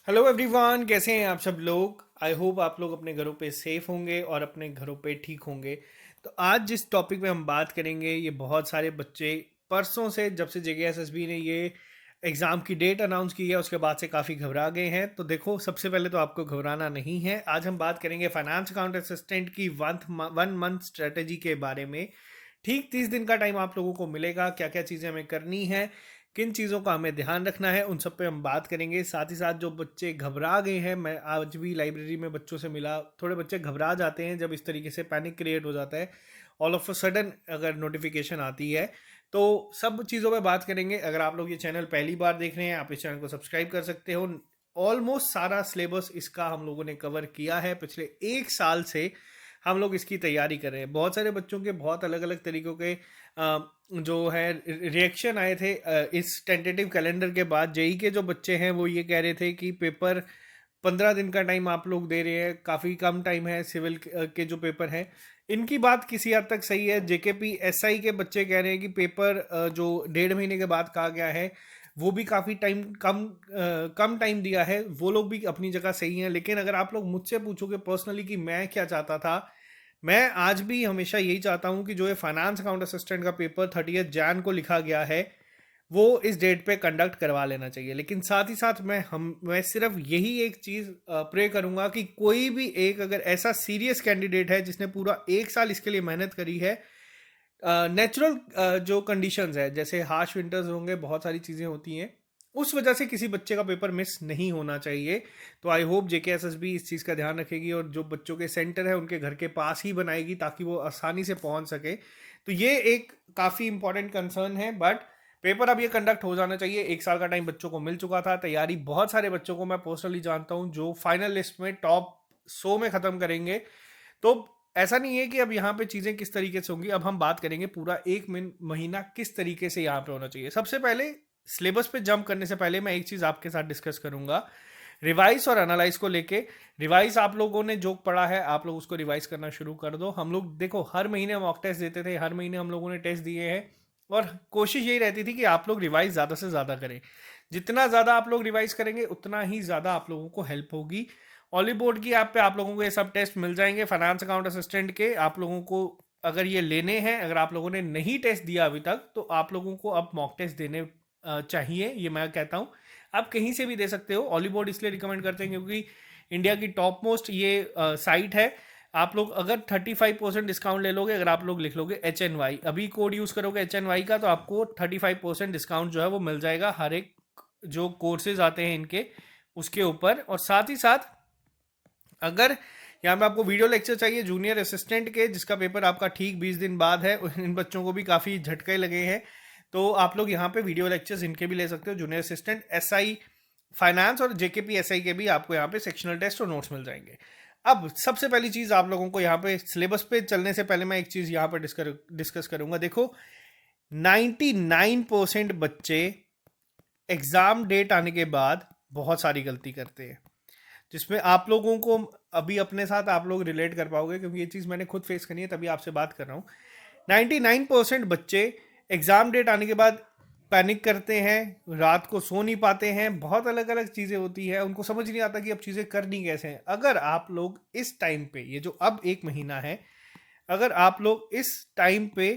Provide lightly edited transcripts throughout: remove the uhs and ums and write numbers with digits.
Hello everyone, कैसे हैं आप सब लोग। आई होप आप लोग अपने घरों पे सेफ होंगे और अपने घरों पे ठीक होंगे। तो आज जिस टॉपिक पे हम बात करेंगे, ये बहुत सारे बच्चे परसों से, जब से जेकेएसएसबी ने ये एग्ज़ाम की डेट अनाउंस की है, उसके बाद से काफ़ी घबरा गए हैं। तो देखो, सबसे पहले तो आपको घबराना नहीं है। आज हम बात करेंगे फाइनेंस अकाउंट असिस्टेंट की 1 मंथ स्ट्रेटेजी के बारे में। ठीक 30 दिन का टाइम आप लोगों को मिलेगा। क्या क्या चीज़ें हमें करनी है, किन चीज़ों का हमें ध्यान रखना है, उन सब पे हम बात करेंगे। साथ ही साथ जो बच्चे घबरा गए हैं, मैं आज भी लाइब्रेरी में बच्चों से मिला, थोड़े बच्चे घबरा जाते हैं जब इस तरीके से पैनिक क्रिएट हो जाता है ऑल ऑफ अ सडन अगर नोटिफिकेशन आती है। तो सब चीज़ों पे बात करेंगे। अगर आप लोग ये चैनल पहली बार देख रहे हैं, आप इस चैनल को सब्सक्राइब कर सकते हो। ऑलमोस्ट सारा सिलेबस इसका हम लोगों ने कवर किया है। पिछले 1 साल से हम लोग इसकी तैयारी कर रहे हैं। बहुत सारे बच्चों के बहुत अलग अलग तरीक़ों के जो है रिएक्शन आए थे इस टेंटेटिव कैलेंडर के बाद। जेई के जो बच्चे हैं वो ये कह रहे थे कि पेपर 15 दिन का टाइम आप लोग दे रहे हैं, काफ़ी कम टाइम है। सिविल के जो पेपर हैं, इनकी बात किसी हद तक सही है। जेकेपी एसआई के बच्चे कह रहे हैं कि पेपर जो 1.5 महीने के बाद कहा गया है, वो भी काफ़ी टाइम कम टाइम दिया है। वो लोग भी अपनी जगह सही हैं। लेकिन अगर आप लोग मुझसे पूछोगे पर्सनली कि मैं क्या चाहता था, मैं आज भी हमेशा यही चाहता हूं कि जो ये फाइनेंस अकाउंट असिस्टेंट का पेपर 30 जैन को लिखा गया है, वो इस डेट पे कंडक्ट करवा लेना चाहिए। लेकिन साथ ही साथ मैं सिर्फ यही एक चीज़ प्रे करूंगा कि कोई भी एक अगर ऐसा सीरियस कैंडिडेट है जिसने पूरा 1 साल इसके लिए मेहनत करी है, नेचुरल जो कंडीशंस है, जैसे हार्श विंटर्स होंगे, बहुत सारी चीज़ें होती हैं, उस वजह से किसी बच्चे का पेपर मिस नहीं होना चाहिए। तो आई होप जेकेएसएसबी इस चीज़ का ध्यान रखेगी और जो बच्चों के सेंटर है उनके घर के पास ही बनाएगी ताकि वो आसानी से पहुंच सके। तो ये एक काफ़ी इंपॉर्टेंट कंसर्न है। बट पेपर अब ये कंडक्ट हो जाना चाहिए। 1 साल का टाइम बच्चों को मिल चुका था। तैयारी बहुत सारे बच्चों को मैं पर्सनली जानता हूँ जो फाइनल लिस्ट में टॉप 100 में ख़त्म करेंगे। तो ऐसा नहीं है कि अब यहाँ पे चीज़ें किस तरीके से होंगी। अब हम बात करेंगे पूरा 1 महीना किस तरीके से यहाँ पे होना चाहिए। सबसे पहले सिलेबस पे जंप करने से पहले मैं एक चीज़ आपके साथ डिस्कस करूंगा, रिवाइज और एनालाइज को लेके। रिवाइज आप लोगों ने जो पढ़ा है, आप लोग उसको रिवाइज करना शुरू कर दो। हम लोग देखो, हर महीने मॉक टेस्ट देते थे, हर महीने हम लोगों ने टेस्ट दिए हैं और कोशिश यही रहती थी कि आप लोग रिवाइज ज़्यादा से ज़्यादा करें। जितना ज़्यादा आप लोग रिवाइज करेंगे उतना ही ज़्यादा आप लोगों को हेल्प होगी। ऑली बोर्ड की ऐप पे आप लोगों को ये सब टेस्ट मिल जाएंगे फाइनेंस अकाउंट असिस्टेंट के। आप लोगों को अगर ये लेने हैं, अगर आप लोगों ने नहीं टेस्ट दिया अभी तक, तो आप लोगों को अब मॉक टेस्ट देने चाहिए। ये मैं कहता हूँ, आप कहीं से भी दे सकते हो। ऑली बोर्ड इसलिए रिकमेंड करते हैं क्योंकि इंडिया की टॉप मोस्ट ये साइट है। आप लोग अगर 35% डिस्काउंट ले लोगे, अगर आप लोग लिख लोगे HNY, अभी कोड यूज़ करोगे HNY का, तो आपको 35% डिस्काउंट जो है वो मिल जाएगा हर एक जो कोर्सेज आते हैं इनके, उसके ऊपर। और साथ ही साथ अगर यहाँ पे आपको वीडियो लेक्चर चाहिए जूनियर असिस्टेंट के, जिसका पेपर आपका ठीक 20 दिन बाद है, इन बच्चों को भी काफ़ी झटके लगे हैं, तो आप लोग यहाँ पे वीडियो लेक्चर्स इनके भी ले सकते हो। जूनियर असिस्टेंट एसआई फाइनेंस और जेकेपी एसआई के भी आपको यहाँ पे सेक्शनल टेस्ट और नोट्स मिल जाएंगे। अब सबसे पहली चीज़ आप लोगों को यहाँ पे सिलेबस पे चलने से पहले मैं एक चीज़ यहाँ पे डिस्कस करूँगा। देखो, 99% बच्चे एग्ज़ाम डेट आने के बाद बहुत सारी गलती करते हैं, जिसमें आप लोगों को अभी अपने साथ आप लोग रिलेट कर पाओगे, क्योंकि ये चीज़ मैंने खुद फेस करी है, तभी आपसे बात कर रहा हूँ। 99% बच्चे एग्ज़ाम डेट आने के बाद पैनिक करते हैं, रात को सो नहीं पाते हैं, बहुत अलग अलग चीज़ें होती है, उनको समझ नहीं आता कि अब चीज़ें करनी कैसे हैं। अगर आप लोग इस टाइम पे, ये जो अब 1 महीना है, अगर आप लोग इस टाइम पे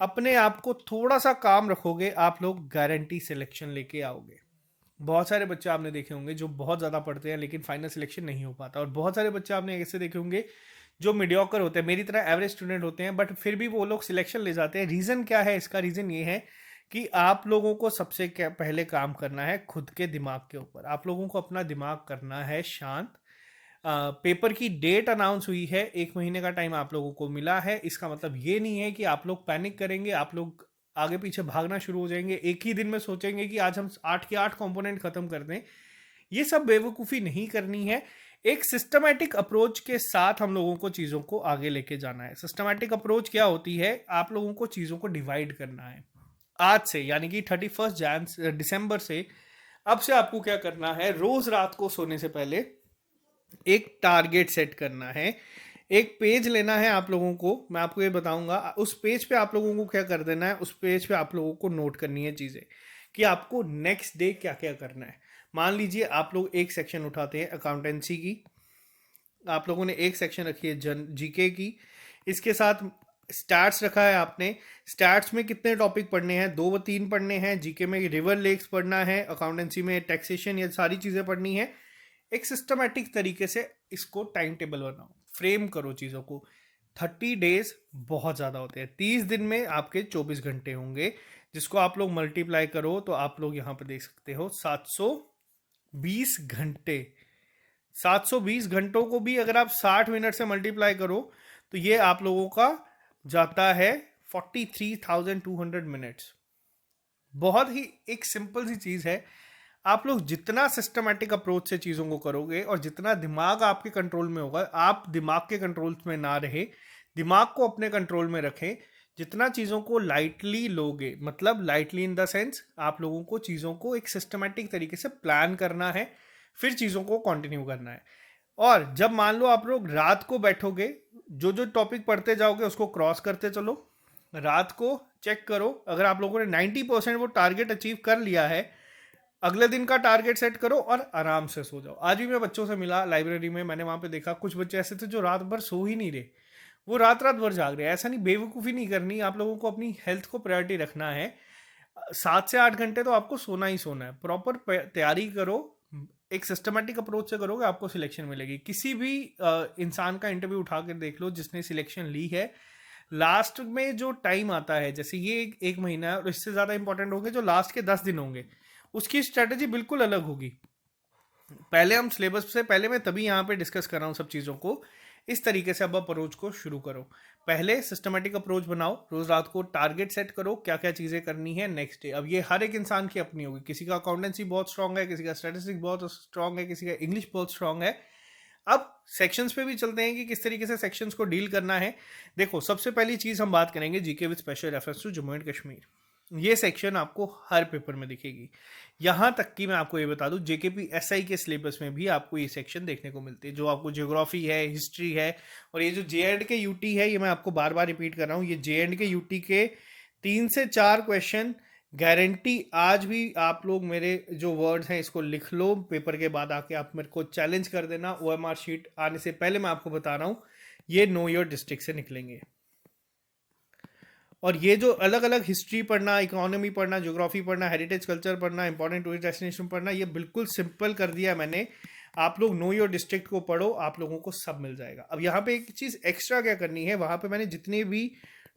अपने आप को थोड़ा सा काम रखोगे, आप लोग गारंटी सिलेक्शन लेके आओगे। बहुत सारे बच्चे आपने देखे होंगे जो बहुत ज़्यादा पढ़ते हैं लेकिन फाइनल सिलेक्शन नहीं हो पाता, और बहुत सारे बच्चे आपने ऐसे देखे होंगे जो मीडियोकर होते हैं, मेरी तरह एवरेज स्टूडेंट होते हैं, बट फिर भी वो लोग सिलेक्शन ले जाते हैं। रीज़न क्या है इसका? रीज़न ये है कि आप लोगों को सबसे पहले काम करना है खुद के दिमाग के ऊपर। आप लोगों को अपना दिमाग करना है शांत। पेपर की डेट अनाउंस हुई है, 1 महीने का टाइम आप लोगों को मिला है। इसका मतलब ये नहीं है कि आप लोग पैनिक करेंगे, आप लोग आगे पीछे भागना शुरू हो जाएंगे, एक ही दिन में सोचेंगे कि आज हम 8 के 8 कंपोनेंट खत्म कर दें। ये सब बेवकूफ़ी नहीं करनी है। एक सिस्टमैटिक अप्रोच के साथ हम लोगों को चीज़ों को आगे लेके जाना है। सिस्टमैटिक अप्रोच क्या होती है? आप लोगों को चीज़ों को डिवाइड करना है। आज से, यानी कि 31 दिसंबर से, अब से आपको क्या करना है, रोज़ रात को सोने से पहले एक टारगेट सेट करना है। एक पेज लेना है आप लोगों को, मैं आपको ये बताऊंगा। उस पेज पे आप लोगों को क्या कर देना है, उस पेज पे आप लोगों को नोट करनी है चीज़ें कि आपको नेक्स्ट डे क्या क्या करना है। मान लीजिए आप लोग एक सेक्शन उठाते हैं अकाउंटेंसी की, आप लोगों ने एक सेक्शन रखी है जीके की, इसके साथ स्टैट्स रखा है आपने। स्टैट्स में कितने टॉपिक पढ़ने हैं? 2 व 3 पढ़ने हैं। जीके में रिवर लेक्स पढ़ना है, अकाउंटेंसी में टैक्सेशन, ये सारी चीज़ें पढ़नी है। एक सिस्टमेटिक तरीके से इसको टाइम टेबल बनाओ, फ्रेम करो चीज़ों को। 30 डेज बहुत ज़्यादा होते हैं। 30 दिन में आपके 24 घंटे होंगे, जिसको आप लोग मल्टीप्लाई करो तो आप लोग यहाँ पर देख सकते हो 720 घंटे। 720 घंटों को भी अगर आप 60 मिनट से मल्टीप्लाई करो तो ये आप लोगों का जाता है 43,200 मिनट्स। बहुत ही एक सिंपल सी चीज़ है। आप लोग जितना सिस्टमैटिक अप्रोच से चीज़ों को करोगे और जितना दिमाग आपके कंट्रोल में होगा, आप दिमाग के कंट्रोल में ना रहे, दिमाग को अपने कंट्रोल में रखें। जितना चीज़ों को लाइटली लोगे, मतलब लाइटली इन द सेंस आप लोगों को चीज़ों को एक सिस्टमैटिक तरीके से प्लान करना है, फिर चीज़ों को कंटिन्यू करना है। और जब मान लो आप लोग रात को बैठोगे, जो जो टॉपिक पढ़ते जाओगे उसको क्रॉस करते चलो। रात को चेक करो, अगर आप लोगों ने 90% वो टारगेट अचीव कर लिया है, अगले दिन का टारगेट सेट करो और आराम से सो जाओ। आज भी मैं बच्चों से मिला लाइब्रेरी में, मैंने वहाँ पे देखा कुछ बच्चे ऐसे थे जो रात भर सो ही नहीं रहे, वो रात रात भर जाग रहे हैं। ऐसा नहीं, बेवकूफ़ी नहीं करनी, आप लोगों को अपनी हेल्थ को प्रायोरिटी रखना है। 7 से 8 घंटे तो आपको सोना ही सोना है। प्रॉपर तैयारी करो, एक सिस्टमेटिक अप्रोच से करोगे, आपको सिलेक्शन मिलेगी। किसी भी इंसान का इंटरव्यू उठा कर देख लो जिसने सिलेक्शन ली है, लास्ट में जो टाइम आता है, जैसे ये एक महीना है और इससे ज़्यादा इंपॉर्टेंट होंगे जो लास्ट के 10 दिन होंगे, उसकी स्ट्रेटेजी बिल्कुल अलग होगी। पहले हम सिलेबस से पहले, मैं तभी यहाँ पे डिस्कस कर रहा हूँ सब चीज़ों को। इस तरीके से अब अप्रोच को शुरू करो। पहले सिस्टमेटिक अप्रोच बनाओ, रोज रात को टारगेट सेट करो, क्या क्या चीज़ें करनी है नेक्स्ट डे। अब ये हर एक इंसान की अपनी होगी, किसी का अकाउंटेंसी बहुत स्ट्रांग है, किसी का स्टैटिस्टिक्स बहुत स्ट्रांग है, किसी का इंग्लिश बहुत स्ट्रांग है। अब सेक्शंस पे भी चलते हैं कि किस तरीके से सेक्शंस को डील करना है। देखो, सबसे पहली चीज़ हम बात करेंगे GK with special reference to Jammu and Kashmir. ये सेक्शन आपको हर पेपर में दिखेगी। यहाँ तक कि मैं आपको ये बता दूं, जेकेपी एसआई के सिलेबस में भी आपको ये सेक्शन देखने को मिलती है, जो आपको ज्योग्राफी है, हिस्ट्री है। और ये जो जे एंड के यूटी है, ये मैं आपको बार बार रिपीट कर रहा हूँ, ये जे एंड के यूटी के 3 से 4 क्वेश्चन गारंटी। आज भी आप लोग मेरे जो वर्ड्स हैं इसको लिख लो, पेपर के बाद आके आप मेरे को चैलेंज कर देना। ओएमआर शीट आने से पहले मैं आपको बता रहा हूँ, ये नो योर डिस्ट्रिक्ट से निकलेंगे। और ये जो अलग अलग हिस्ट्री पढ़ना, इकोनॉमी पढ़ना, ज्योग्राफी पढ़ना, हेरिटेज कल्चर पढ़ना, इंपॉर्टेंट टूरिस्ट डेस्टिनेशन पढ़ना, ये बिल्कुल सिंपल कर दिया मैंने। आप लोग नो योर डिस्ट्रिक्ट को पढ़ो, आप लोगों को सब मिल जाएगा। अब यहाँ पे एक चीज़ एक्स्ट्रा क्या करनी है, वहाँ पे मैंने जितने भी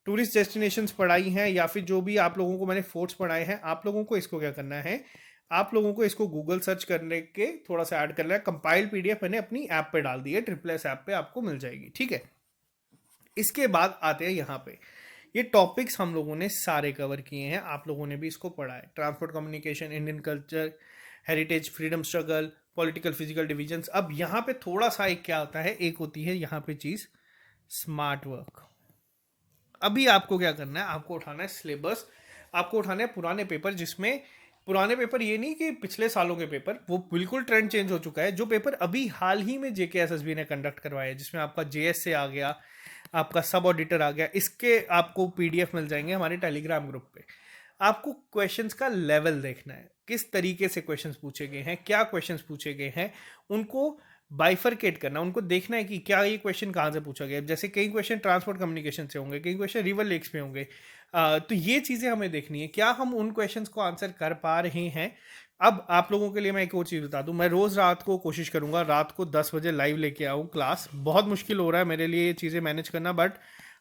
टूरिस्ट डेस्टिनेशंस पढ़ाई हैं या फिर जो भी आप लोगों को मैंने फोर्ट्स पढ़ाए हैं, आप लोगों को इसको क्या करना है, आप लोगों को इसको गूगल सर्च करने के थोड़ा सा ऐड करना है। कंपाइल्ड पीडीएफ मैंने अपनी ऐप पे डाल दी है, ट्रिपल एस ऐप पे आपको मिल जाएगी, ठीक है। इसके बाद आते हैं यहाँ पे, ये टॉपिक्स हम लोगों ने सारे कवर किए हैं, आप लोगों ने भी इसको पढ़ा है। Transport communication, Indian culture, heritage, freedom struggle, political physical divisions. अब यहाँ पे थोड़ा सा एक क्या होता है, एक होती है यहाँ पे चीज़ स्मार्ट वर्क। अभी आपको क्या करना है, आपको उठाना है सिलेबस, आपको उठाना है पुराने पेपर, जिसमें पुराने पेपर ये नहीं कि पिछले सालों के पेपर, वो बिल्कुल ट्रेंड चेंज हो चुका है। जो पेपर अभी हाल ही में जेकेएसएसबी ने कंडक्ट करवाया है, जिसमें आपका जेएस से आ गया, आपका सब ऑडिटर आ गया, इसके आपको पीडीएफ मिल जाएंगे हमारे टेलीग्राम ग्रुप पे। आपको क्वेश्चंस का लेवल देखना है, किस तरीके से क्वेश्चंस पूछे गए हैं, क्या क्वेश्चंस पूछे गए हैं, उनको बाइफरकेट करना, उनको देखना है कि क्या ये क्वेश्चन कहाँ से पूछा गया। जैसे कई क्वेश्चन ट्रांसपोर्ट कम्युनिकेशन से होंगे, कई क्वेश्चन रिवर लेक्स में होंगे, तो ये चीज़ें हमें देखनी है, क्या हम उन क्वेश्चंस को आंसर कर पा रहे हैं। अब आप लोगों के लिए मैं एक और चीज़ बता दूं, मैं रोज़ रात को कोशिश करूंगा रात को 10 बजे लाइव लेके आऊँ क्लास। बहुत मुश्किल हो रहा है मेरे लिए ये चीज़ें मैनेज करना, बट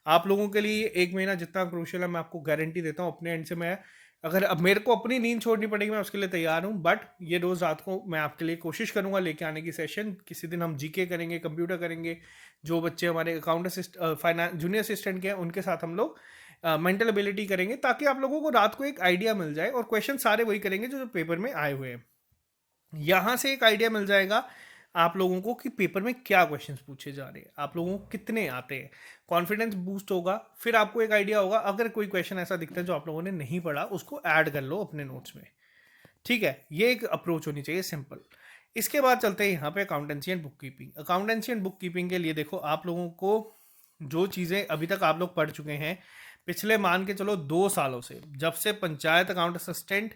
आप लोगों के लिए 1 महीना जितना क्रूशियल है, मैं आपको गारंटी देता हूँ अपने एंड से। मैं अगर अब मेरे को अपनी नींद छोड़नी पड़ेगी, मैं उसके लिए तैयार हूँ, बट ये रोज़ रात को मैं आपके लिए कोशिश करूँगा लेके आने की सेशन। किसी दिन हम जीके करेंगे, कंप्यूटर करेंगे, जो बच्चे हमारे अकाउंट फाइनेंस जूनियर असिस्टेंट के हैं उनके साथ हम लोग मेंटल एबिलिटी करेंगे, ताकि आप लोगों को रात को एक आइडिया मिल जाए। और क्वेश्चन सारे वही करेंगे जो पेपर में आए हुए हैं। यहाँ से एक आइडिया मिल जाएगा आप लोगों को कि पेपर में क्या क्वेश्चंस पूछे जा रहे हैं, आप लोगों को कितने आते हैं, कॉन्फिडेंस बूस्ट होगा। फिर आपको एक आइडिया होगा, अगर कोई क्वेश्चन ऐसा दिखता है जो आप लोगों ने नहीं पढ़ा, उसको ऐड कर लो अपने नोट्स में, ठीक है। ये एक अप्रोच होनी चाहिए, सिंपल। इसके बाद चलते हैं यहाँ पे accountancy and book keeping. Accountancy and book keeping के लिए देखो, आप लोगों को जो चीज़ें अभी तक आप लोग पढ़ चुके हैं, पिछले मान के चलो 2 सालों से, जब से पंचायत अकाउंट असिस्टेंट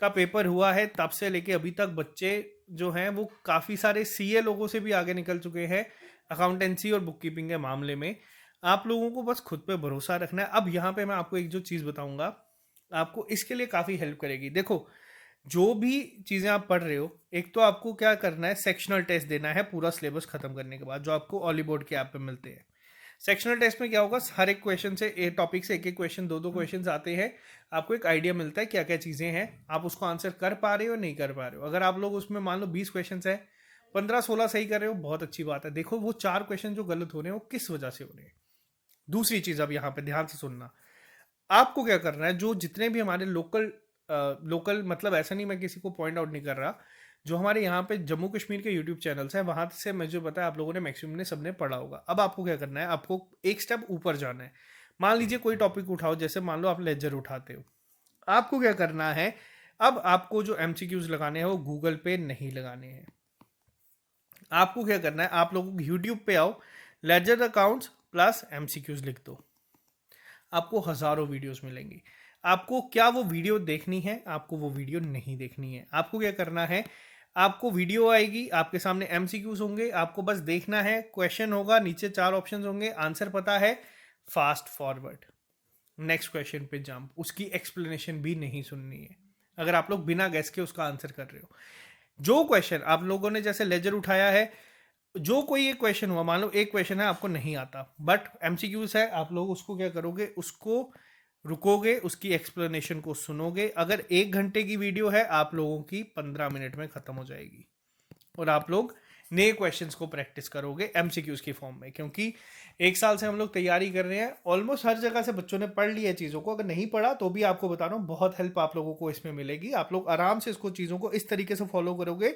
का पेपर हुआ है तब से लेके अभी तक बच्चे जो हैं वो काफ़ी सारे सीए लोगों से भी आगे निकल चुके हैं अकाउंटेंसी और बुक कीपिंग के मामले में। आप लोगों को बस खुद पे भरोसा रखना है। अब यहाँ पे मैं आपको एक जो चीज़ बताऊंगा, आपको इसके लिए काफ़ी हेल्प करेगी। देखो, जो भी चीज़ें आप पढ़ रहे हो, एक तो आपको क्या करना है, सेक्शनल टेस्ट देना है पूरा सिलेबस खत्म करने के बाद, जो आपको ऑली बोर्ड के ऐप पे मिलते हैं। सेक्शनल टेस्ट में क्या होगा, हर एक क्वेश्चन से, एक टॉपिक से एक एक क्वेश्चन, दो दो क्वेश्चन आते हैं। आपको एक आइडिया मिलता है क्या क्या चीज़ें हैं, आप उसको आंसर कर पा रहे हो नहीं कर पा रहे हो। अगर आप लोग उसमें मान लो 20 क्वेश्चन है, 15-16 सही कर रहे हो, बहुत अच्छी बात है। देखो वो 4 क्वेश्चन जो गलत हो रहे हैं वो किस वजह से हो रहे हैं। दूसरी चीज़, अब यहाँ पे ध्यान से सुनना, आपको क्या करना है, जो जितने भी हमारे लोकल मतलब ऐसा नहीं, मैं किसी को पॉइंट आउट नहीं कर रहा, जो हमारे यहाँ पे जम्मू कश्मीर के यूट्यूब चैनल्स हैं, वहां से मुझे पता है आप लोगों ने मैक्सिमम ने सबने पढ़ा होगा। अब आपको क्या करना है, आपको एक स्टेप ऊपर जाना है। मान लीजिए कोई टॉपिक उठाओ, जैसे मान लो आप लेजर उठाते हो, आपको क्या करना है, अब आपको जो एमसीक्यूज लगाने हैं वो गूगल पे नहीं लगाने हैं। आपको क्या करना है, आप लोगों को यूट्यूब पे आओ, लेजर अकाउंट्स प्लस एमसीक्यूज लिख दो, आपको हजारों वीडियोस मिलेंगी। आपको क्या वो वीडियो देखनी है, आपको वो वीडियो नहीं देखनी है। आपको क्या करना है, आपको वीडियो आएगी, आपके सामने एमसीक्यूज होंगे, आपको बस देखना है, क्वेश्चन होगा, नीचे 4 ऑप्शन होंगे, आंसर पता है, फास्ट फॉरवर्ड, नेक्स्ट क्वेश्चन पे जंप, उसकी एक्सप्लेनेशन भी नहीं सुननी है। अगर आप लोग बिना गैस के उसका आंसर कर रहे हो, जो क्वेश्चन आप लोगों ने जैसे लेजर उठाया है, जो कोई एक क्वेश्चन हुआ, मान लो एक क्वेश्चन है आपको नहीं आता बट एमसीक्यूज है, आप लोग उसको क्या करोगे, उसको रुकोगे, उसकी एक्सप्लेनेशन को सुनोगे। अगर 1 घंटे की वीडियो है, आप लोगों की 15 मिनट में खत्म हो जाएगी और आप लोग नए क्वेश्चंस को प्रैक्टिस करोगे एमसीक्यूज की फॉर्म में। क्योंकि 1 साल से हम लोग तैयारी कर रहे हैं, ऑलमोस्ट हर जगह से बच्चों ने पढ़ लिया चीज़ों को। अगर नहीं पढ़ा तो भी आपको बता रहा हूँ, बहुत हेल्प आप लोगों को इसमें मिलेगी। आप लोग आराम से इसको चीज़ों को इस तरीके से फॉलो करोगे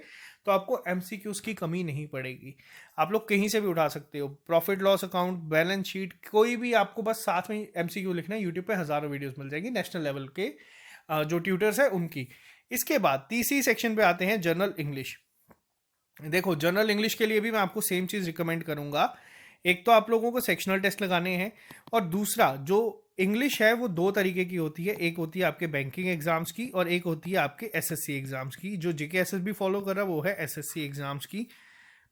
तो आपको एमसीक्यूज की कमी नहीं पड़ेगी। आप लोग कहीं से भी उठा सकते हो, profit loss account, balance sheet, कोई भी, आपको बस साथ में एमसीक्यू लिखना है। यूट्यूब पे हज़ारों वीडियोस मिल जाएगी नेशनल लेवल के जो ट्यूटर्स है उनकी। इसके बाद तीसरी सेक्शन पे आते हैं, जनरल इंग्लिश। देखो, जनरल इंग्लिश के लिए भी मैं आपको सेम चीज़ रिकमेंड करूंगा। एक तो आप लोगों को सेक्शनल टेस्ट लगाने हैं, और दूसरा जो इंग्लिश है वो 2 तरीके की होती है। एक होती है आपके बैंकिंग एग्जाम्स की और एक होती है आपके एसएससी एग्जाम्स की। जो जेके एसएसबी फॉलो कर रहा है वो है एसएससी एग्जाम्स की।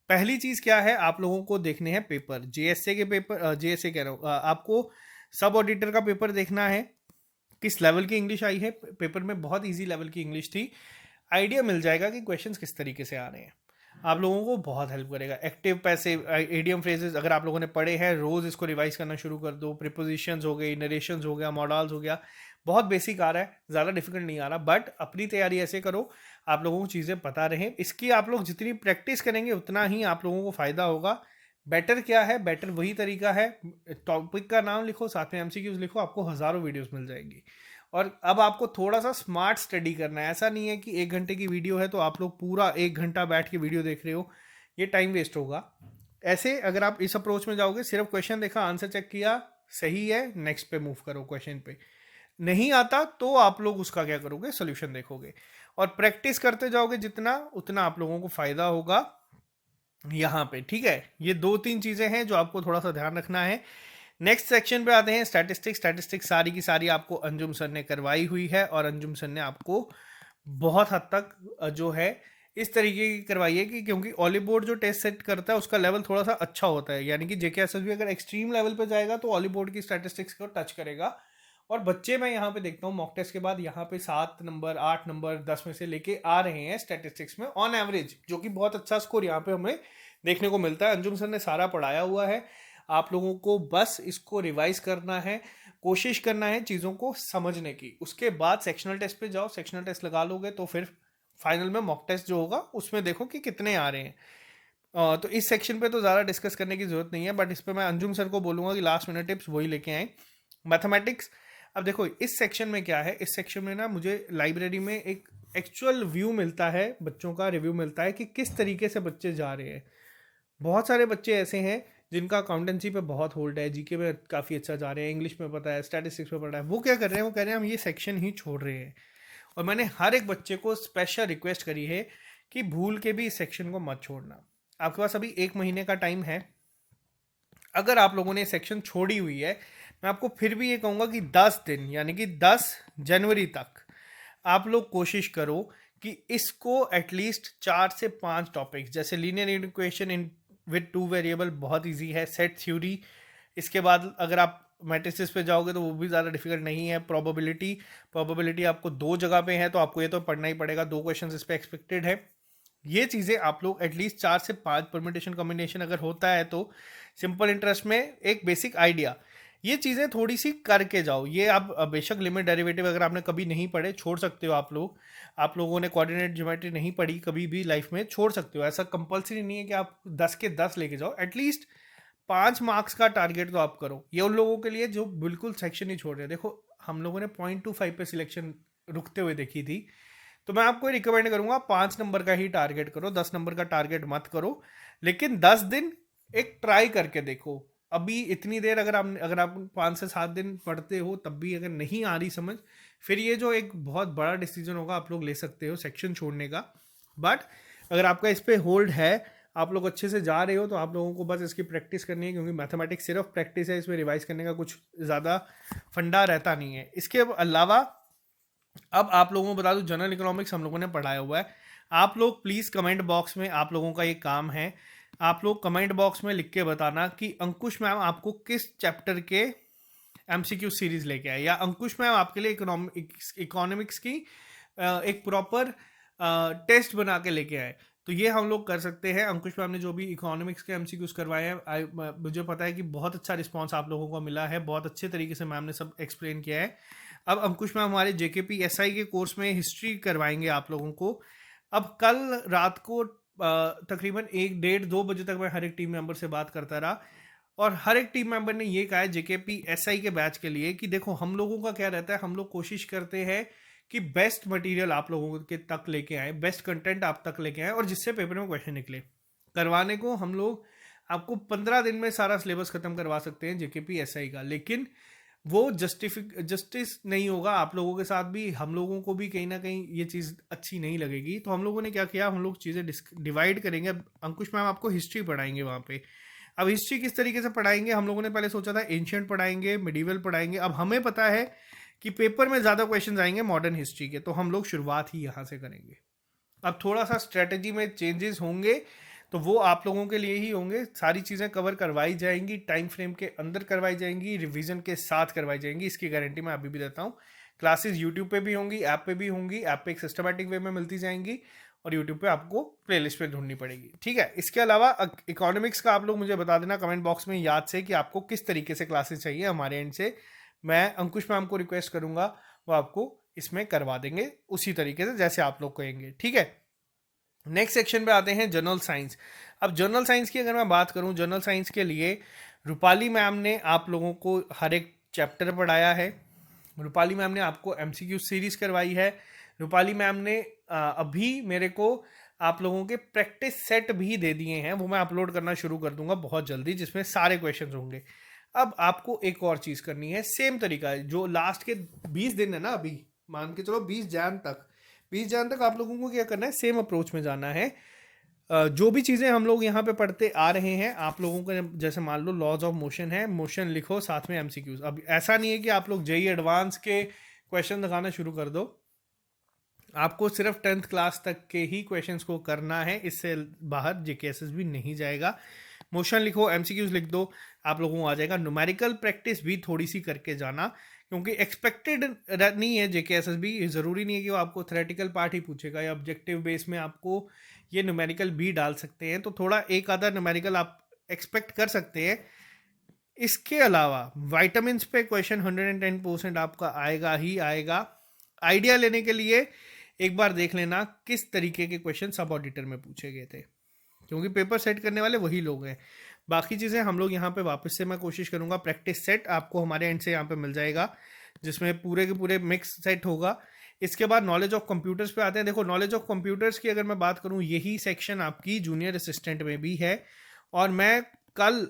पहली चीज़ क्या है, आप लोगों को देखने हैं पेपर, जेएसए के पेपर, जेएसए कह रहा हूँ, आपको सब ऑडिटर का पेपर देखना है, किस लेवल की इंग्लिश आई है पेपर में। बहुत ईजी लेवल की इंग्लिश थी। आइडिया मिल जाएगा कि क्वेश्चंस किस तरीके से आ रहे हैं, आप लोगों को बहुत हेल्प करेगा। एक्टिव पैसिव एडियम फ्रेजेस अगर आप लोगों ने पढ़े हैं, रोज इसको रिवाइज करना शुरू कर दो। प्रिपोजिशंस हो गई, नरेशंस हो गया, मॉडल्स हो गया, बहुत बेसिक आ रहा है, ज़्यादा डिफिकल्ट नहीं आ रहा। बट अपनी तैयारी ऐसे करो आप लोगों को चीज़ें पता रहें। इसकी आप लोग जितनी प्रैक्टिस करेंगे उतना ही आप लोगों को फ़ायदा होगा। बेटर क्या है, बेटर वही तरीका है, टॉपिक का नाम लिखो, साथ में एमसीक्यूज लिखो, आपको हज़ारों वीडियोस मिल जाएंगी। और अब आपको थोड़ा सा स्मार्ट स्टडी करना है। ऐसा नहीं है कि 1 घंटे की वीडियो है तो आप लोग पूरा 1 घंटा बैठ के वीडियो देख रहे हो, ये टाइम वेस्ट होगा। ऐसे अगर आप इस अप्रोच में जाओगे, सिर्फ क्वेश्चन देखा, आंसर चेक किया, सही है, नेक्स्ट पे मूव करो, क्वेश्चन पे नहीं आता तो आप लोग उसका क्या करोगे, सोल्यूशन देखोगे। और प्रैक्टिस करते जाओगे जितना, उतना आप लोगों को फायदा होगा यहाँ पे। ठीक है, ये 2-3 चीजें हैं जो आपको थोड़ा सा ध्यान रखना है। नेक्स्ट सेक्शन पे आते हैं, स्टैटिस्टिक्स। स्टैटिस्टिक्स सारी की सारी आपको अंजुम सर ने करवाई हुई है, और अंजुम सर ने आपको बहुत हद तक जो है इस तरीके की करवाई है कि, क्योंकि ऑली बोर्ड जो टेस्ट सेट करता है उसका लेवल थोड़ा सा अच्छा होता है। यानी कि जेके एसएसबी अगर एक्सट्रीम लेवल पे जाएगा तो ऑली बोर्ड की स्टैटिस्टिक्स को टच करेगा। और बच्चे मैं यहाँ पे देखता हूँ मॉक टेस्ट के बाद यहाँ पे 7 नंबर, 8 नंबर, 10 में से लेके आ रहे हैं स्टैटिस्टिक्स में ऑन एवरेज, जो कि बहुत अच्छा स्कोर यहाँ पे हमें देखने को मिलता है। अंजुम सर ने सारा पढ़ाया हुआ है, आप लोगों को बस इसको रिवाइज करना है, कोशिश करना है चीज़ों को समझने की। उसके बाद सेक्शनल टेस्ट पे जाओ, सेक्शनल टेस्ट लगा लोगे तो फिर फाइनल में मॉक टेस्ट जो होगा उसमें देखो कि कितने आ रहे हैं। तो इस सेक्शन पे तो ज़्यादा डिस्कस करने की ज़रूरत नहीं है, बट इस पर मैं अंजुम सर को बोलूँगा कि लास्ट मिनट टिप्स वही लेके आए। मैथमेटिक्स, अब देखो इस सेक्शन में क्या है, इस सेक्शन में ना मुझे लाइब्रेरी में एक एक्चुअल व्यू मिलता है, बच्चों का रिव्यू मिलता है कि किस तरीके से बच्चे जा रहे हैं। बहुत सारे बच्चे ऐसे हैं जिनका अकाउंटेंसी पे बहुत होल्ड है, जीके में काफ़ी अच्छा जा रहे हैं, इंग्लिश में पता है, स्टैटिस्टिक्स में पता है। वो क्या कर रहे हैं, वो कह रहे हैं हम ये सेक्शन ही छोड़ रहे हैं। और मैंने हर एक बच्चे को स्पेशल रिक्वेस्ट करी है कि भूल के भी इस सेक्शन को मत छोड़ना। आपके पास अभी 1 महीने का टाइम है। अगर आप लोगों ने सेक्शन छोड़ी हुई है, मैं आपको फिर भी ये कहूँगा कि 10 दिन यानी कि 10 जनवरी तक आप लोग कोशिश करो कि इसको एटलीस्ट 4 से 5 टॉपिक्स, जैसे linear equation in with 2 variable बहुत इजी है, सेट थ्योरी, इसके बाद अगर आप मैट्रिसेस पे जाओगे तो वो भी ज़्यादा डिफिकल्ट नहीं है, प्रोबेबिलिटी आपको 2 जगह पे है तो आपको ये तो पढ़ना ही पड़ेगा, 2 क्वेश्चन इस पे एक्सपेक्टेड है। ये चीज़ें आप लोग एटलीस्ट 4 से 5 परमिटेशन कॉम्बिनेशन अगर होता है तो सिंपल इंटरेस्ट में एक बेसिक आइडिया, ये चीज़ें थोड़ी सी करके जाओ। ये आप बेशक लिमिट डेरिवेटिव अगर आपने कभी नहीं पढ़े छोड़ सकते हो आप लोग, आप लोगों ने कोऑर्डिनेट ज्योमेट्री नहीं पढ़ी कभी भी लाइफ में छोड़ सकते हो, ऐसा कंपलसरी नहीं है कि आप 10 के 10 लेके जाओ, एटलीस्ट 5 मार्क्स का टारगेट तो आप करो। ये उन लोगों के लिए जो बिल्कुल सेक्शन ही छोड़ रहे हैं। देखो हम लोगों ने 0.25 पे सिलेक्शन रुकते हुए देखी थी, तो मैं आपको रिकमेंड करूंगा 5 नंबर का ही टारगेट करो, 10 नंबर का टारगेट मत करो, लेकिन 10 दिन एक ट्राई करके देखो। अभी इतनी देर अगर आप 5 से 7 दिन पढ़ते हो तब भी अगर नहीं आ रही समझ, फिर ये जो एक बहुत बड़ा डिसीजन होगा आप लोग ले सकते हो सेक्शन छोड़ने का। बट अगर आपका इस पे होल्ड है, आप लोग अच्छे से जा रहे हो, तो आप लोगों को बस इसकी प्रैक्टिस करनी है, क्योंकि मैथमेटिक्स सिर्फ प्रैक्टिस है, इसमें रिवाइज करने का कुछ ज़्यादा फंडा रहता नहीं है। इसके अलावा अब आप लोगों को बता दूं, जनरल इकोनॉमिक्स हम लोगों ने पढ़ाया हुआ है। आप लोग प्लीज़ कमेंट बॉक्स में, आप लोगों का ये काम है, आप लोग कमेंट बॉक्स में लिख के बताना कि अंकुश मैम आपको किस चैप्टर के एमसीक्यू सीरीज लेके आए, या अंकुश मैम आपके लिए इकोनॉमिक्स की एक प्रॉपर टेस्ट बना के लेके आए। तो ये हम लोग कर सकते हैं। अंकुश मैम ने जो भी इकोनॉमिक्स के एमसीक्यूज करवाए हैं, मुझे पता है कि बहुत अच्छा रिस्पांस आप लोगों को मिला है, बहुत अच्छे तरीके से मैम ने सब एक्सप्लेन किया है। अब अंकुश मैम हमारे जेकेपी एसआई के कोर्स में हिस्ट्री करवाएंगे आप लोगों को। अब कल रात को तकरीबन 1 1:30 2 बजे तक मैं हर एक टीम मेंबर से बात करता रहा, और हर एक टीम मेंबर ने ये कहा है जेकेपी एसआई के बैच के लिए कि देखो हम लोगों का क्या रहता है, हम लोग कोशिश करते हैं कि बेस्ट मटेरियल आप लोगों के तक लेके आए, बेस्ट कंटेंट आप तक लेके आए, और जिससे पेपर में क्वेश्चन निकले। करवाने को हम लोग आपको 15 दिन में सारा सिलेबस खत्म करवा सकते हैं जेकेपी एसआई का, लेकिन वो जस्टिस नहीं होगा आप लोगों के साथ भी, हम लोगों को भी कहीं ना कहीं ये चीज़ अच्छी नहीं लगेगी। तो हम लोगों ने क्या किया, हम लोग चीज़ें डिवाइड करेंगे। अब अंकुश मैम आपको हिस्ट्री पढ़ाएंगे वहाँ पे। अब हिस्ट्री किस तरीके से पढ़ाएंगे, हम लोगों ने पहले सोचा था एंशियंट पढ़ाएंगे, मिडिवल पढ़ाएंगे। अब हमें पता है कि पेपर में ज़्यादा क्वेश्चन आएंगे मॉडर्न हिस्ट्री के, तो हम लोग शुरुआत ही यहाँ से करेंगे। अब थोड़ा सा स्ट्रेटजी में चेंजेस होंगे, तो वो आप लोगों के लिए ही होंगे। सारी चीज़ें कवर करवाई जाएंगी, टाइम फ्रेम के अंदर करवाई जाएंगी, रिवीजन के साथ करवाई जाएंगी, इसकी गारंटी मैं अभी भी देता हूँ। क्लासेस यूट्यूब पे भी होंगी, ऐप पे भी होंगी, ऐप पे एक सिस्टमेटिक वे में मिलती जाएंगी, और यूट्यूब पे आपको प्लेलिस्ट पे ढूंढनी पड़ेगी, ठीक है। इसके अलावा इकोनॉमिक्स का आप लोग मुझे बता देना कमेंट बॉक्स में याद से कि आपको किस तरीके से क्लासेस चाहिए हमारे एंड से। मैं अंकुश मैम को रिक्वेस्ट करूंगा, वो आपको इसमें करवा देंगे उसी तरीके से जैसे आप लोग कहेंगे, ठीक है। नेक्स्ट सेक्शन पे आते हैं जनरल साइंस। अब जनरल साइंस की अगर मैं बात करूं, जनरल साइंस के लिए रूपाली मैम ने आप लोगों को हर एक चैप्टर पढ़ाया है। रूपाली मैम ने आपको एमसीक्यू सीरीज करवाई है। रूपाली मैम ने अभी मेरे को आप लोगों के प्रैक्टिस सेट भी दे दिए हैं, वो मैं अपलोड करना शुरू कर दूंगा बहुत जल्दी, जिसमें सारे क्वेश्चन होंगे। अब आपको एक और चीज़ करनी है, सेम तरीका है जो लास्ट के 20 दिन है ना, अभी मान के चलो 20 जन तक आप लोगों को क्या करना है, सेम अप्रोच में जाना है। जो भी चीज़ें हम लोग यहाँ पे पढ़ते आ रहे हैं, आप लोगों को जैसे मान लो लॉज ऑफ मोशन है, मोशन लिखो साथ में एमसीक्यूज। अब ऐसा नहीं है कि आप लोग जेई एडवांस के क्वेश्चन दिखाना शुरू कर दो, आपको सिर्फ 10th क्लास तक के ही क्वेश्चंस को करना है, इससे बाहर जेकेएसएस भी नहीं जाएगा। मोशन लिखो, एमसीक्यूज लिख दो, आप लोगों को आ जाएगा। न्यूमेरिकल प्रैक्टिस भी थोड़ी सी करके जाना, क्योंकि एक्सपेक्टेड नहीं है जेकेएसएस भी, ज़रूरी नहीं है कि वो आपको थ्योरेटिकल पार्ट ही पूछेगा, या ऑब्जेक्टिव बेस में आपको ये न्यूमेरिकल भी डाल सकते हैं, तो थोड़ा एक आधा न्यूमेरिकल आप एक्सपेक्ट कर सकते हैं। इसके अलावा वाइटामिन पे क्वेश्चन 110% आपका आएगा ही आएगा। आइडिया लेने के लिए एक बार देख लेना किस तरीके के क्वेश्चन सब ऑडिटर में पूछे गए थे, क्योंकि पेपर सेट करने वाले वही लोग हैं। बाकी चीज़ें हम लोग यहाँ पे वापस से मैं कोशिश करूँगा, प्रैक्टिस सेट आपको हमारे एंड से यहाँ पे मिल जाएगा, जिसमें पूरे के पूरे मिक्स सेट होगा। इसके बाद नॉलेज ऑफ कंप्यूटर्स पे आते हैं। देखो नॉलेज ऑफ कंप्यूटर्स की अगर मैं बात करूँ, यही सेक्शन आपकी जूनियर असिस्टेंट में भी है, और मैं कल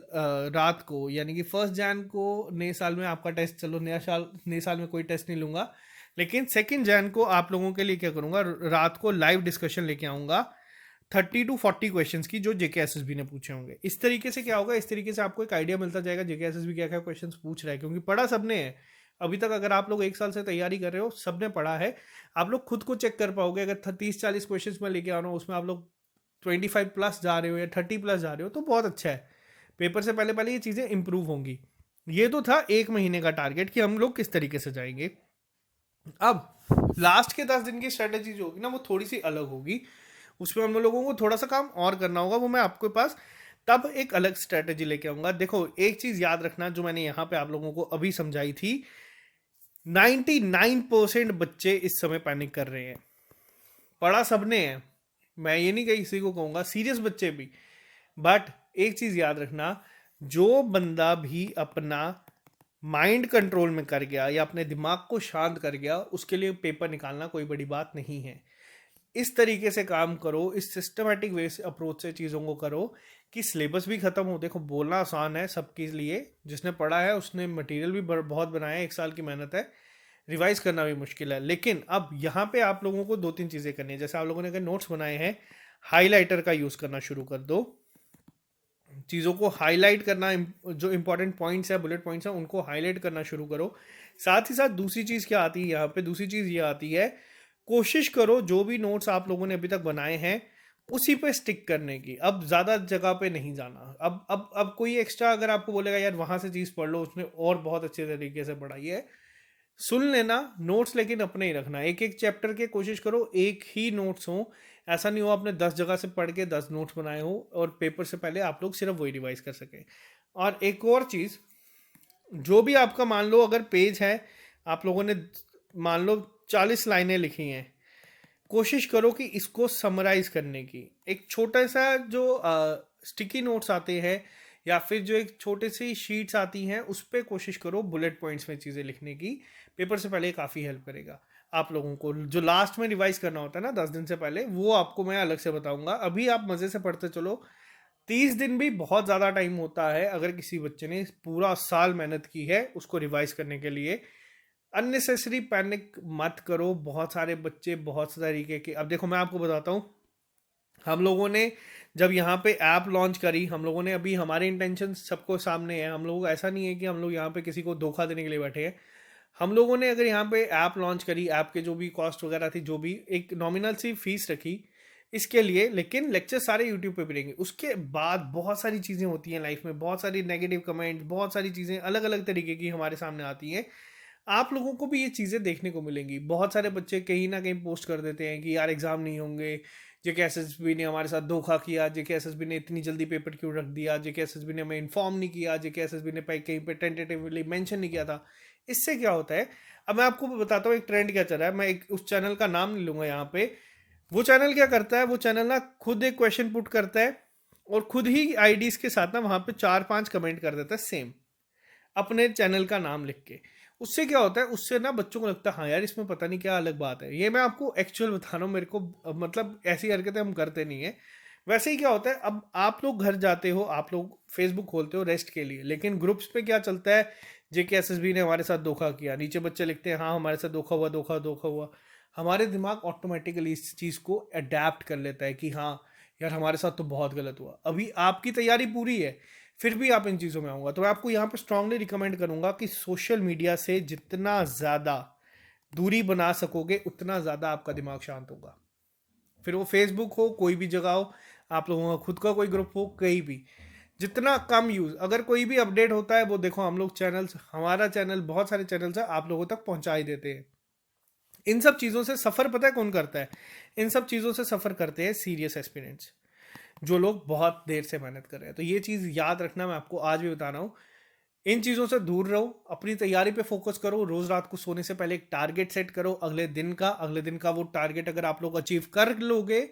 रात को यानी कि 1 जन को नए साल में आपका टेस्ट, चलो नए साल में कोई टेस्ट नहीं लूँगा, लेकिन 2 जन को आप लोगों के लिए क्या करूँगा, रात को लाइव डिस्कशन लेके आऊँगा 30 to 40 क्वेश्चंस की, जो जेकेएसएसबी ने पूछे होंगे। इस तरीके से क्या होगा, इस तरीके से आपको एक आइडिया मिलता जाएगा जेकेएसएसबी क्या क्या क्वेश्चंस पूछ रहा है, क्योंकि पढ़ा सबने है, अभी तक अगर आप लोग 1 साल से तैयारी कर रहे हो, सबने पढ़ा है, आप लोग खुद को चेक कर पाओगे। अगर 30-40 क्वेश्चन में लेके आ रहा हूँ, उसमें आप लोग 25 प्लस जा रहे हो या 30 प्लस जा रहे हो, तो बहुत अच्छा है। पेपर से पहले पहले ये चीज़ें इंप्रूव होंगी। ये तो था 1 महीने का टारगेट कि हम लोग किस तरीके से जाएंगे। अब लास्ट के 10 दिन की स्ट्रेटेजी जो होगी ना, वो थोड़ी सी अलग होगी। उसमें हम लोगों को थोड़ा सा काम और करना होगा, वो मैं आपके पास तब एक अलग स्ट्रेटेजी लेके आऊंगा। देखो, एक चीज याद रखना जो मैंने यहाँ पे आप लोगों को अभी समझाई थी, 99% बच्चे इस समय पैनिक कर रहे हैं। पढ़ा सबने है, मैं ये नहीं कहीं किसी को कहूंगा, सीरियस बच्चे भी। बट एक चीज याद रखना, जो बंदा भी अपना माइंड कंट्रोल में कर गया या अपने दिमाग को शांत कर गया, उसके लिए पेपर निकालना कोई बड़ी बात नहीं है। इस तरीके से काम करो, इस सिस्टमेटिक वे से अप्रोच से चीज़ों को करो कि सिलेबस भी खत्म हो। देखो, बोलना आसान है सबके लिए, जिसने पढ़ा है उसने मटेरियल भी बहुत बनाया है, 1 साल की मेहनत है, रिवाइज करना भी मुश्किल है। लेकिन अब यहाँ पे आप लोगों को 2-3 चीज़ें करनी है। जैसे आप लोगों ने अगर नोट्स बनाए हैं, हाईलाइटर का यूज़ करना शुरू कर दो। चीज़ों को हाईलाइट करना, जो इंपॉर्टेंट पॉइंट्स है, बुलेट पॉइंट्स हैं, उनको हाईलाइट करना शुरू करो। साथ ही साथ दूसरी चीज़ क्या आती है यहाँ पे, दूसरी चीज़ ये आती है, कोशिश करो जो भी नोट्स आप लोगों ने अभी तक बनाए हैं उसी पे स्टिक करने की। अब ज़्यादा जगह पे नहीं जाना। अब कोई एक्स्ट्रा अगर आपको बोलेगा यार वहाँ से चीज़ पढ़ लो, उसने और बहुत अच्छे तरीके से पढ़ाई है, सुन लेना नोट्स, लेकिन अपने ही रखना। एक एक चैप्टर के कोशिश करो एक ही नोट्स हो। ऐसा नहीं हो आपने 10 जगह से पढ़ के 10 नोट्स बनाए हो और पेपर से पहले आप लोग सिर्फ वही रिवाइज कर सकें। और एक और चीज़, जो भी आपका मान लो अगर पेज है, आप लोगों ने मान लो 40 लाइनें लिखी हैं, कोशिश करो कि इसको समराइज करने की। एक छोटा सा जो स्टिकी नोट्स आते हैं या फिर जो एक छोटी सी शीट्स आती हैं, उस पर कोशिश करो बुलेट पॉइंट्स में चीज़ें लिखने की। पेपर से पहले काफ़ी हेल्प करेगा आप लोगों को। जो लास्ट में रिवाइज करना होता है ना 10 दिन से पहले, वो आपको मैं अलग से बताऊंगा। अभी आप मज़े से पढ़ते चलो। 30 दिन भी बहुत ज़्यादा टाइम होता है अगर किसी बच्चे ने पूरा साल मेहनत की है उसको रिवाइज करने के लिए। अननेसेसरी पैनिक मत करो। बहुत सारे बच्चे बहुत से तरीके के, अब देखो मैं आपको बताता हूँ, हम लोगों ने जब यहाँ पे ऐप लॉन्च करी, हम लोगों ने, अभी हमारे इंटेंशन सबको सामने है, हम लोग ऐसा नहीं है कि हम लोग यहाँ पे किसी को धोखा देने के लिए बैठे हैं। हम लोगों ने अगर यहाँ पे ऐप लॉन्च करी, ऐप के जो भी कॉस्ट वगैरह थी, जो भी एक नॉमिनल सी फीस रखी इसके लिए, लेकिन लेक्चर सारे यूट्यूब पे भी रहेंगे। उसके बाद बहुत सारी चीज़ें होती हैं लाइफ में, बहुत सारी नेगेटिव कमेंट, बहुत सारी चीज़ें अलग अलग तरीके की हमारे सामने आती हैं। आप लोगों को भी ये चीज़ें देखने को मिलेंगी। बहुत सारे बच्चे कहीं ना कहीं पोस्ट कर देते हैं कि यार एग्ज़ाम नहीं होंगे, जेकेएसएसबी ने हमारे साथ धोखा किया, जेकेएसएसबी ने इतनी जल्दी पेपर क्यों रख दिया, जेकेएसएसबी ने हमें इन्फॉर्म नहीं किया, जेकेएसएसबी ने कहीं पे टेंटेटिवली मेंशन नहीं किया था। इससे क्या होता है, अब मैं आपको बताता हूँ एक ट्रेंड क्या चल रहा है। मैं एक उस चैनल का नाम नहीं लूँगा यहाँ पे। वो चैनल क्या करता है, वो चैनल ना खुद एक क्वेश्चन पुट करता है और खुद ही आईडीज़ के साथ ना वहाँ पे 4-5 कमेंट कर देता है सेम, अपने चैनल का नाम लिख के। उससे क्या होता है, उससे ना बच्चों को लगता है हाँ यार इसमें पता नहीं क्या अलग बात है। ये मैं आपको एक्चुअल बता रहा हूँ, मेरे को मतलब ऐसी हरकतें हम करते नहीं है। वैसे ही क्या होता है, अब आप लोग घर जाते हो, आप लोग फेसबुक खोलते हो रेस्ट के लिए, लेकिन ग्रुप्स पे क्या चलता है, जेकेएसएसबी ने हमारे साथ धोखा किया, नीचे बच्चे लिखते हैं हाँ हमारे साथ धोखा हुआ, धोखा धोखा हुआ। हमारे दिमाग ऑटोमेटिकली इस चीज़ को अडेप्ट कर लेता है कि हाँ यार हमारे साथ तो बहुत गलत हुआ। अभी आपकी तैयारी पूरी है, फिर भी आप इन चीज़ों में आऊँगा, तो मैं आपको यहाँ पे स्ट्रांगली रिकमेंड करूँगा कि सोशल मीडिया से जितना ज़्यादा दूरी बना सकोगे उतना ज़्यादा आपका दिमाग शांत होगा। फिर वो फेसबुक हो, कोई भी जगह हो, आप लोगों का खुद का कोई ग्रुप हो, कहीं भी जितना कम यूज़, अगर कोई भी अपडेट होता है वो देखो हम लोग चैनल्स, हमारा चैनल, बहुत सारे चैनल्स हैं, आप लोगों तक पहुँचा ही देते हैं। इन सब चीज़ों से सफ़र पता है कौन करता है, इन सब चीज़ों से सफ़र करते हैं सीरियस एस्पिरेंट्स, जो लोग बहुत देर से मेहनत कर रहे हैं। तो ये चीज़ याद रखना, मैं आपको आज भी बता रहा हूँ। इन चीज़ों से दूर रहो, अपनी तैयारी पे फोकस करो। रोज़ रात को सोने से पहले एक टारगेट सेट करो अगले दिन का वो टारगेट अगर आप लोग अचीव कर लोगे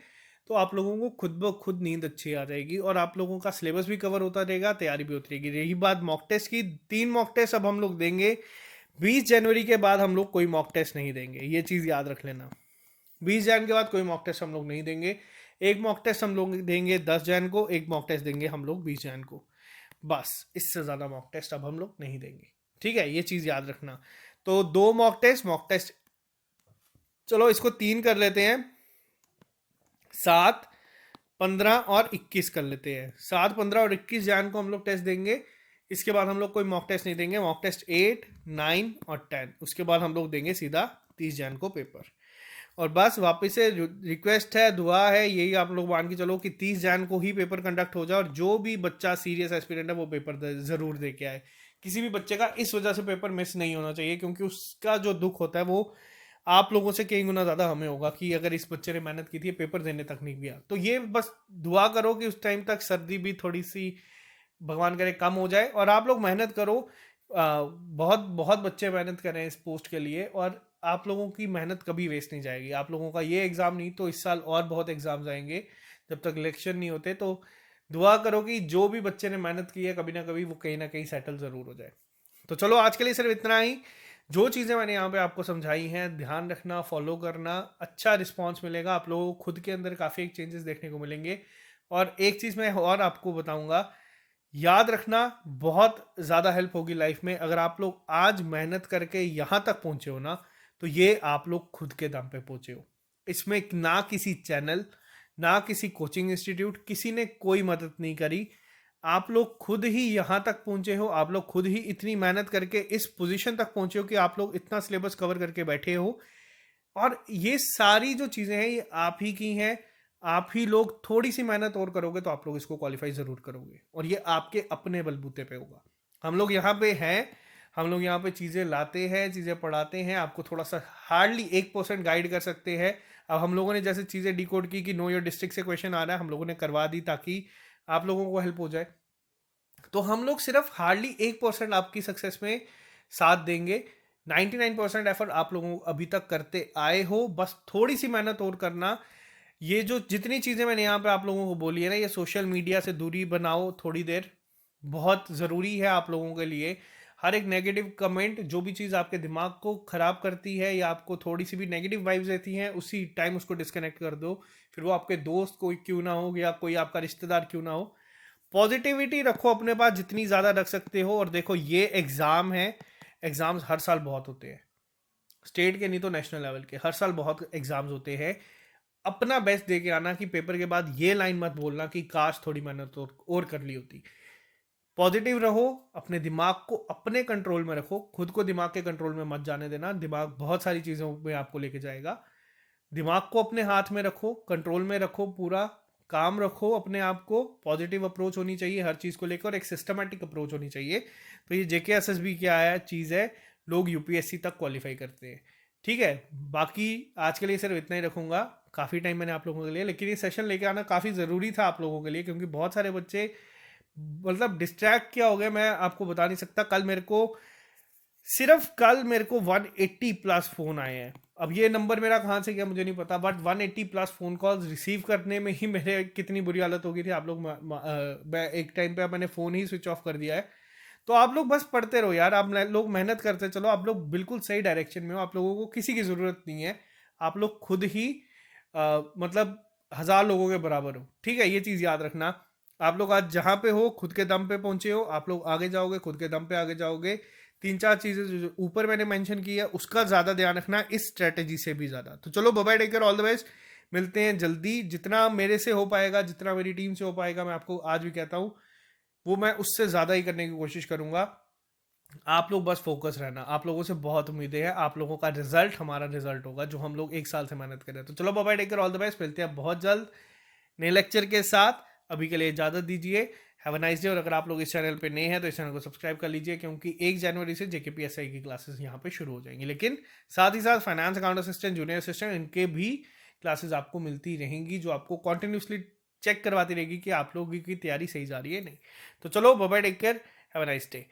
तो आप लोगों को खुद ब खुद नींद अच्छी आ जाएगी और आप लोगों का सिलेबस भी कवर होता रहेगा, तैयारी भी होती रहेगी। रही बात मॉक टेस्ट की, 3 मॉक टेस्ट अब हम लोग देंगे। 20 जनवरी के बाद हम लोग कोई मॉक टेस्ट नहीं देंगे, ये चीज़ याद रख लेना। 20 जैन के बाद कोई मॉक टेस्ट हम लोग नहीं देंगे। एक मॉक टेस्ट हम लोग देंगे 10 जैन को, एक मॉक टेस्ट देंगे हम लोग 20 जैन को, बस। इससे ज़्यादा मॉक टेस्ट अब हम लोग नहीं देंगे, ठीक है, ये चीज़ याद रखना। तो 2 मॉक टेस्ट, चलो इसको 3 कर लेते हैं, 7, 15 और 21 कर लेते हैं। 7, 15 और 21 जैन को हम लोग टेस्ट देंगे। इसके बाद हम लोग कोई मॉक टेस्ट नहीं देंगे, मॉक टेस्ट 8, 9 और 10, उसके बाद हम लोग देंगे सीधा 30 जन को पेपर। और बस वापस से रिक्वेस्ट है, दुआ है, यही आप लोग मान के चलो कि 30 जन को ही पेपर कंडक्ट हो जाए, और जो भी बच्चा सीरियस एस्पिरेंट है वो पेपर ज़रूर दे के आए। किसी भी बच्चे का इस वजह से पेपर मिस नहीं होना चाहिए, क्योंकि उसका जो दुख होता है वो आप लोगों से कई गुना ज़्यादा हमें होगा कि अगर इस बच्चे ने मेहनत की थी, पेपर देने तक नहीं गया। तो ये बस दुआ करो कि उस टाइम तक सर्दी भी थोड़ी सी भगवान करे कम हो जाए, और आप लोग मेहनत करो। बहुत बहुत बच्चे मेहनत कर रहे हैं इस पोस्ट के लिए, और आप लोगों की मेहनत कभी वेस्ट नहीं जाएगी। आप लोगों का ये एग्ज़ाम नहीं तो इस साल और बहुत एग्ज़ाम्स आएंगे जब तक इलेक्शन नहीं होते। तो दुआ करो कि जो भी बच्चे ने मेहनत की है कभी ना कभी वो कहीं ना कहीं सेटल ज़रूर हो जाए। तो चलो आज के लिए सिर्फ इतना ही। जो चीज़ें मैंने यहाँ पे आपको समझाई हैं, ध्यान रखना, फॉलो करना, अच्छा रिस्पॉन्स मिलेगा। आप लोगों को खुद के अंदर काफ़ी एक चेंजेस देखने को मिलेंगे। और एक चीज़ मैं और आपको बताऊंगा, याद रखना, बहुत ज़्यादा हेल्प होगी लाइफ में अगर आप लोग आज मेहनत करके यहाँ तक पहुँचे हो ना, तो ये आप लोग खुद के दम पे पहुँचे हो। इसमें ना किसी चैनल, ना किसी कोचिंग इंस्टीट्यूट, किसी ने कोई मदद नहीं करी। आप लोग खुद ही यहाँ तक पहुँचे हो, आप लोग खुद ही इतनी मेहनत करके इस पोजीशन तक पहुँचे हो कि आप लोग इतना सिलेबस कवर करके बैठे हो। और ये सारी जो चीज़ें हैं ये आप ही की हैं। आप ही लोग थोड़ी सी मेहनत और करोगे तो आप लोग इसको क्वालिफाई ज़रूर करोगे, और ये आपके अपने बलबूते पे होगा। हम लोग यहाँ पे हैं, हम लोग यहाँ पे चीज़ें लाते हैं, चीज़ें पढ़ाते हैं, आपको थोड़ा सा हार्डली 1% गाइड कर सकते हैं। अब हम लोगों ने जैसे चीज़ें डिकोड की कि नो योर डिस्ट्रिक्ट से क्वेश्चन आ रहा है, हम लोगों ने करवा दी ताकि आप लोगों को हेल्प हो जाए। तो हम लोग सिर्फ हार्डली 1% आपकी सक्सेस में साथ देंगे। 99% एफर्ट आप लोगों को अभी तक करते आए हो, बस थोड़ी सी मेहनत और करना। ये जो जितनी चीज़ें मैंने यहाँ पे आप लोगों को बोली है ना, ये सोशल मीडिया से दूरी बनाओ थोड़ी देर, बहुत ज़रूरी है आप लोगों के लिए। हर एक नेगेटिव कमेंट, जो भी चीज़ आपके दिमाग को ख़राब करती है या आपको थोड़ी सी भी नेगेटिव वाइब्स देती हैं, उसी टाइम उसको डिस्कनेक्ट कर दो। फिर वो आपके दोस्त कोई क्यों ना हो या कोई आपका रिश्तेदार क्यों ना हो, पॉजिटिविटी रखो अपने पास जितनी ज़्यादा रख सकते हो। और देखो, ये एग्ज़ाम है, एग्ज़ाम्स हर साल बहुत होते हैं, स्टेट के नहीं तो नेशनल लेवल के, हर साल बहुत एग्ज़ाम्स होते हैं। अपना बेस्ट दे के आना कि पेपर के बाद ये लाइन मत बोलना कि काश थोड़ी मेहनत और कर ली होती। पॉजिटिव रहो, अपने दिमाग को अपने कंट्रोल में रखो, खुद को दिमाग के कंट्रोल में मत जाने देना। दिमाग बहुत सारी चीज़ों में आपको लेके जाएगा। दिमाग को अपने हाथ में रखो, कंट्रोल में रखो, पूरा काम रखो अपने आप को। पॉजिटिव अप्रोच होनी चाहिए हर चीज़ को लेकर, और एक सिस्टमेटिक अप्रोच होनी चाहिए। तो ये JKSSB क्या आया चीज़ है, लोग UPSC तक क्वालिफाई करते हैं। ठीक है, बाकी आज के लिए सिर्फ इतना ही रखूँगा। काफ़ी टाइम मैंने आप लोगों के लिए, लेकिन ये सेशन लेके आना काफ़ी ज़रूरी था आप लोगों के लिए, क्योंकि बहुत सारे बच्चे मतलब डिस्ट्रैक्ट क्या हो गए मैं आपको बता नहीं सकता। सिर्फ कल मेरे को 180 प्लस फ़ोन आए हैं। अब ये नंबर मेरा कहाँ से गया मुझे नहीं पता, but 180 plus phone calls receive करने में ही मेरे कितनी बुरी हालत हो गई थी। आप लोग एक टाइम पे मैंने फ़ोन ही स्विच ऑफ कर दिया है। तो आप लोग बस पढ़ते रहो यार, आप लोग मेहनत करते चलो, आप लोग बिल्कुल सही डायरेक्शन में हो। आप लोगों को किसी की ज़रूरत नहीं है, आप लोग खुद ही मतलब 1000 लोगों के बराबर हो। ठीक है, ये चीज़ याद रखना। आप लोग आज जहाँ पे हो खुद के दम पे पहुँचे हो, आप लोग आगे जाओगे, खुद के दम पे आगे जाओगे। 3-4 चीज़ें जो ऊपर मैंने मेंशन की है उसका ज़्यादा ध्यान रखना, इस स्ट्रेटेजी से भी ज़्यादा। तो चलो, bye bye, take care, all the best. मिलते हैं जल्दी। जितना मेरे से हो पाएगा, जितना मेरी टीम से हो पाएगा, मैं आपको आज भी कहता हूँ, वो मैं उससे ज़्यादा ही करने की कोशिश करूँगा। आप लोग बस फोकस रहना, आप लोगों से बहुत उम्मीदें हैं। आप लोगों का रिजल्ट हमारा रिजल्ट होगा, जो हम लोग 1 साल से मेहनत कर रहे हैं। तो चलो, bye bye, take care, all the best. मिलते हैं बहुत जल्द नए लेक्चर के साथ। अभी के लिए इजाज़त दीजिए। Have a nice day. और अगर आप लोग इस चैनल पे नए हैं तो इस चैनल को सब्सक्राइब कर लीजिए, क्योंकि 1 जनवरी से JKPSI की क्लासेस यहाँ पे शुरू हो जाएंगी। लेकिन साथ ही साथ finance account assistant, junior assistant, इनके भी क्लासेस आपको मिलती रहेंगी, जो आपको कॉन्टिन्यूसली चेक करवाती रहेगी कि आप लोगों की तैयारी सही जा रही है नहीं। तो चलो, bye bye, take care, have a nice day.